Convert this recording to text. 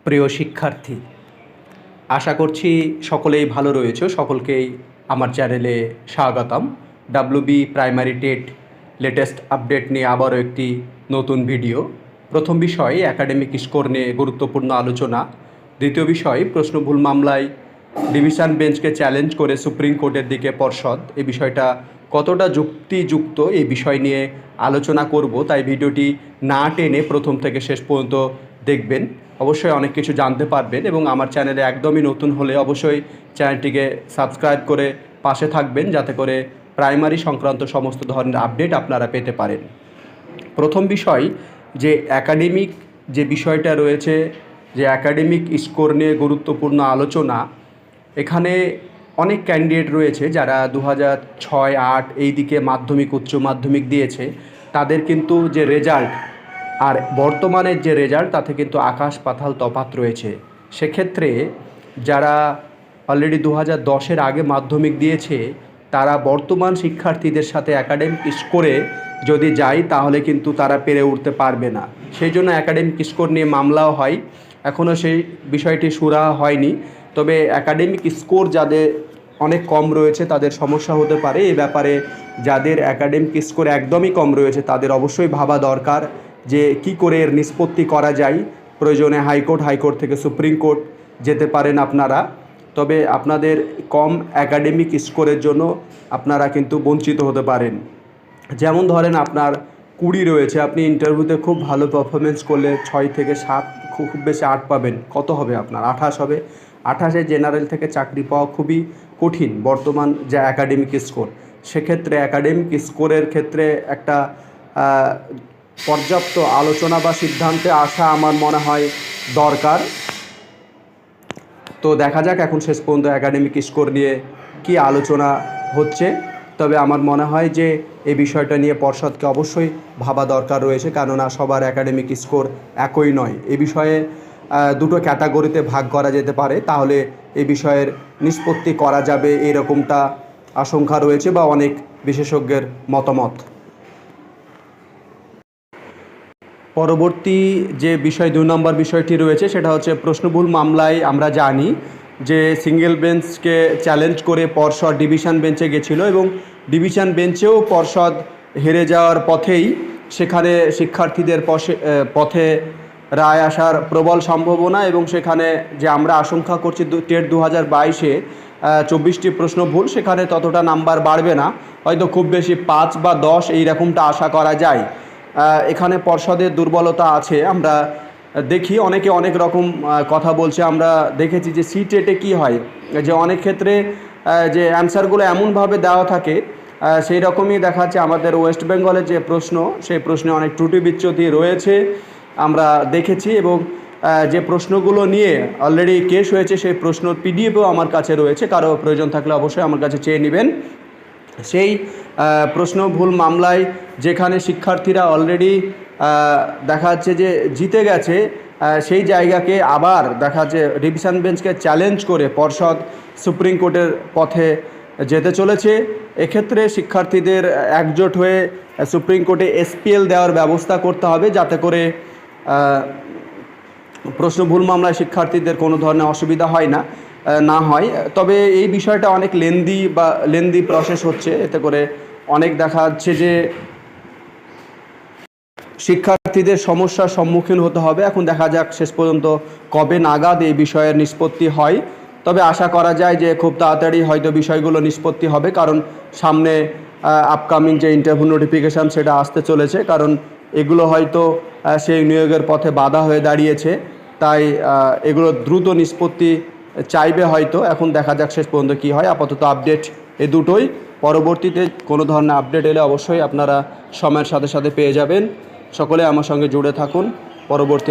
প্রিয় শিক্ষার্থী, আশা করছি সকলেই ভালো রয়েছে। সকলকেই আমার চ্যানেলে স্বাগতম। WB primary TET latest update নিয়ে আবারও একটি নতুন ভিডিও। প্রথম বিষয় একাডেমিক স্কোর নিয়ে গুরুত্বপূর্ণ আলোচনা। দ্বিতীয় বিষয় প্রশ্ন ভুল মামলায় ডিভিশন বেঞ্চকে চ্যালেঞ্জ করে সুপ্রিম কোর্টের দিকে পর্ষদ। এই বিষয়টা কতটা যুক্তিযুক্ত এই বিষয় নিয়ে আলোচনা করব, তাই ভিডিওটি না টেনে প্রথম থেকে শেষ পর্যন্ত দেখবেন। অবশ্যই অনেক কিছু জানতে পারবেন এবং আমার চ্যানেলে একদমই নতুন হলে অবশ্যই চ্যানেলটিকে সাবস্ক্রাইব করে পাশে থাকবেন, যাতে করে প্রাইমারি সংক্রান্ত সমস্ত ধরনের আপডেট আপনারা পেতে পারেন। প্রথম বিষয় যে একাডেমিক যে বিষয়টা রয়েছে, যে একাডেমিক স্কোর নিয়ে গুরুত্বপূর্ণ আলোচনা। এখানে অনেক ক্যান্ডিডেট রয়েছে যারা 2006-08 এই দিকে মাধ্যমিক উচ্চ মাধ্যমিক দিয়েছে, তাদের কিন্তু যে রেজাল্ট আর বর্তমানের যে রেজাল্ট তাতে কিন্তু আকাশ পাতাল তফাৎ রয়েছে। সেক্ষেত্রে যারা অলরেডি 2010-এর আগে মাধ্যমিক দিয়েছে, তারা বর্তমান শিক্ষার্থীদের সাথে একাডেমিক স্কোরে যদি যায় তাহলে কিন্তু তারা পেরে উঠতে পারবে না। সেই জন্য একাডেমিক স্কোর নিয়ে মামলাও হয়। এখনও সেই বিষয়টি সুরাহা হয়নি। তবে একাডেমিক স্কোর যাদের অনেক কম রয়েছে তাদের সমস্যা হতে পারে। এই ব্যাপারে যাদের একাডেমিক স্কোর একদমই কম রয়েছে তাদের অবশ্যই ভাবা দরকার যে কি করে এর নিষ্পত্তি করা যায়। প্রয়োজনে হাইকোর্ট থেকে সুপ্রিম কোর্ট যেতে পারেন আপনারা। তবে আপনাদের কম একাডেমিক স্কোরের জন্য আপনারা কিন্তু বঞ্চিত হতে পারেন। যেমন ধরেন আপনার 20 রয়েছে, আপনি ইন্টারভিউতে খুব ভালো পারফরমেন্স করলে 6 থেকে 7, খুব বেশি 8 পাবেন। কত হবে আপনার? 28 হবে। 28-এ জেনারেল থেকে চাকরি পাওয়া খুবই কঠিন বর্তমান যা একাডেমিক স্কোর। সেক্ষেত্রে একাডেমিক স্কোরের ক্ষেত্রে একটা পর্যাপ্ত আলোচনা বা সিদ্ধান্তে আসা আমার মনে হয় দরকার। তো দেখা যাক এখন শেষ পর্যন্ত একাডেমিক স্কোর নিয়ে কি আলোচনা হচ্ছে। তবে আমার মনে হয় যে এই বিষয়টা নিয়ে পর্ষদকে অবশ্যই ভাবা দরকার রয়েছে, কেননা সবার একাডেমিক স্কোর একই নয়। এই বিষয়ে দুটো ক্যাটাগরিতে ভাগ করা যেতে পারে, তাহলে এই বিষয়ের নিষ্পত্তি করা যাবে এরকমটা আশঙ্কা রয়েছে বা অনেক বিশেষজ্ঞের মতামত। পরবর্তী যে বিষয় 2 নম্বর বিষয়টি রয়েছে সেটা হচ্ছে প্রশ্নভুল মামলায় আমরা জানি যে সিঙ্গেল বেঞ্চকে চ্যালেঞ্জ করে পর্ষদ ডিভিশন বেঞ্চে গেছিলো এবং ডিভিশন বেঞ্চেও পর্ষদ হেরে যাওয়ার পথেই সেখানে শিক্ষার্থীদের পথে রায় আসার প্রবল সম্ভাবনা এবং সেখানে যে আমরা আশঙ্কা করছি টেট 2022-এ 24টি প্রশ্ন ভুল, সেখানে ততটা নাম্বার বাড়বে না, হয়তো খুব বেশি 5 বা 10 এইরকমটা আশা করা যায়। এখানে পর্ষদের দুর্বলতা আছে। আমরা দেখি অনেকে অনেক রকম কথা বলছে। আমরা দেখেছি যে সিটেটে কি হয়, যে অনেক ক্ষেত্রে যে অ্যান্সারগুলো এমনভাবে দেওয়া থাকে সেই রকমই দেখাচ্ছে। আমাদের ওয়েস্ট বেঙ্গলের যে প্রশ্ন, সেই প্রশ্নে অনেক ত্রুটি বিচ্যুতি রয়েছে আমরা দেখেছি এবং যে প্রশ্নগুলো নিয়ে অলরেডি কেস হয়েছে সেই প্রশ্ন পিডিএফও আমার কাছে রয়েছে, কারো প্রয়োজন থাকলে অবশ্যই আমার কাছে চেয়ে নেবেন। সেই প্রশ্ন ভুল মামলায় যেখানে শিক্ষার্থীরা অলরেডি দেখা যাচ্ছে যে জিতে গেছে, সেই জায়গাকে আবার দেখা যাচ্ছে ডিভিশন বেঞ্চকে চ্যালেঞ্জ করে পর্ষদ সুপ্রিম কোর্টের পথে যেতে চলেছে। এক্ষেত্রে শিক্ষার্থীদের একজোট হয়ে সুপ্রিম কোর্টে এসপিএল দেওয়ার ব্যবস্থা করতে হবে, যাতে করে প্রশ্ন ভুল মামলায় শিক্ষার্থীদের কোনো ধরনের অসুবিধা না হয়। তবে এই বিষয়টা অনেক লেন্দি প্রসেস হচ্ছে, এতে করে অনেক দেখা যাচ্ছে যে শিক্ষার্থীদের সমস্যার সম্মুখীন হতে হবে। এখন দেখা যাক শেষ পর্যন্ত কবে নাগাদ এই বিষয়ের নিষ্পত্তি হয়। তবে আশা করা যায় যে খুব তাড়াতাড়ি হয়তো বিষয়গুলো নিষ্পত্তি হবে, কারণ সামনে আপকামিং যে ইন্টারভিউ নোটিফিকেশান সেটা আসতে চলেছে, কারণ এগুলো হয়তো সেই নিয়োগের পথে বাধা হয়ে দাঁড়িয়েছে। তাই এগুলো দ্রুত নিষ্পত্তি চাইবে হয়তো। এখন দেখা যাক শেষ পর্যন্ত কী হয়। আপাতত আপডেট এই দুটোই। পরবর্তীতে কোনো ধরনের আপডেট এলে অবশ্যই আপনারা সময়ের সাথে সাথে পেয়ে যাবেন। সকলে আমার সঙ্গে জুড়ে থাকুন। পরবর্তী